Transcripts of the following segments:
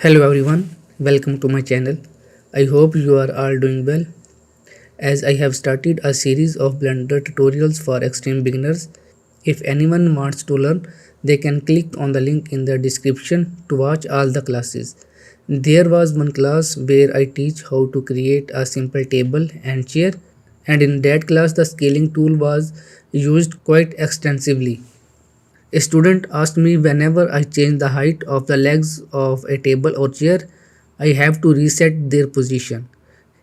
Hello everyone, welcome to my channel. I hope you are all doing well. As I have started a series of Blender tutorials for extreme beginners. If anyone wants to learn, they can click on the link in the description to watch all the classes. There was one class where I teach how to create a simple table and chair, and in that class the scaling tool was used quite extensively. A student asked me whenever I change the height of the legs of a table or chair, I have to reset their position.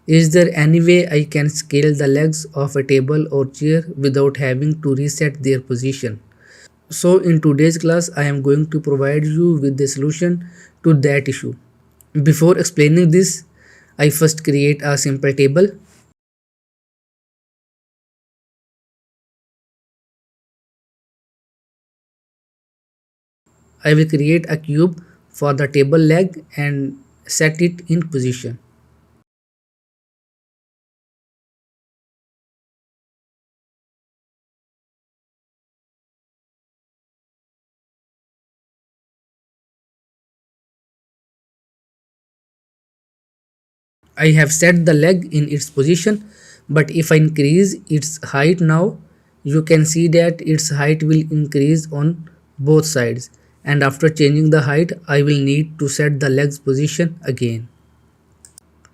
Is there any way I can scale the legs of a table or chair without having to reset their position? So in today's class, I am going to provide you with the solution to that issue. Before explaining this, I first create a simple table. I will create a cube for the table leg and set it in position. I have set the leg in its position, but if I increase its height now, you can see that its height will increase on both sides, and after changing the height I will need to set the leg's position again.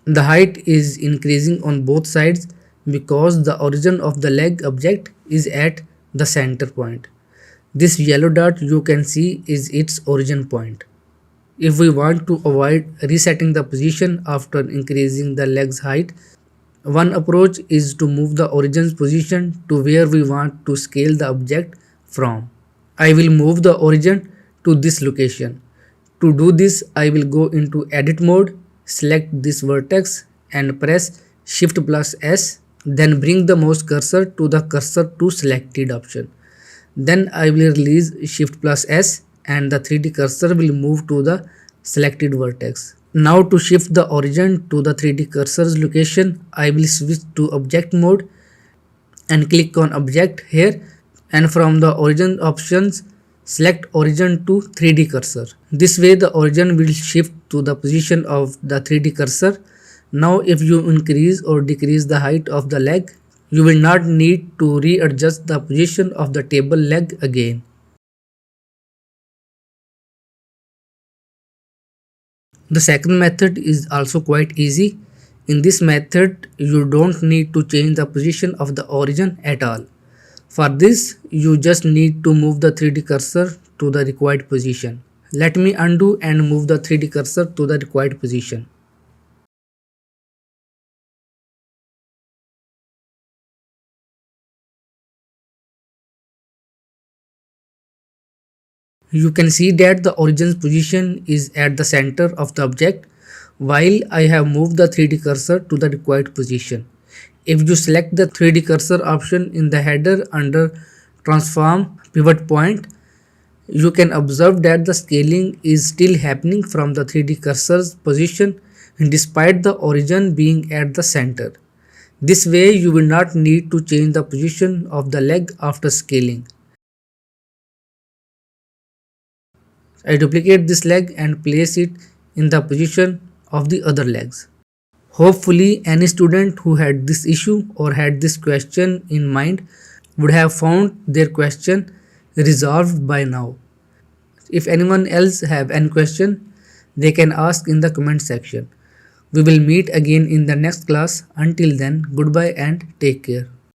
The height is increasing on both sides because the origin of the leg object is at the center point. This yellow dot you can see is its origin point. If we want to avoid resetting the position after increasing the leg's height, one approach is to move the origin's position to where we want to scale the object from. I will move the origin to this location. To do this, I will go into edit mode, select this vertex and press Shift plus S, then bring the mouse cursor to the cursor to selected option. Then I will release Shift plus S and the 3D cursor will move to the selected vertex. Now to shift the origin to the 3D cursor's location, I will switch to object mode and click on object here, and from the origin options select origin to 3D cursor. This way the origin will shift to the position of the 3D cursor. Now if you increase or decrease the height of the leg, you will not need to readjust the position of the table leg again. The second method is also quite easy. In this method, you don't need to change the position of the origin at all. For this, you just need to move the 3D cursor to the required position. Let me undo and move the 3D cursor to the required position. You can see that the origin's position is at the center of the object while I have moved the 3D cursor to the required position. If you select the 3D cursor option in the header under transform pivot point, you can observe that the scaling is still happening from the 3D cursor's position despite the origin being at the center. This way you will not need to change the position of the leg after scaling. I duplicate this leg and place it in the position of the other legs. Hopefully any student who had this issue or had this question in mind would have found their question resolved by now. If anyone else have any question, they can ask in the comment section. We will meet again in the next class. Until then, goodbye and take care.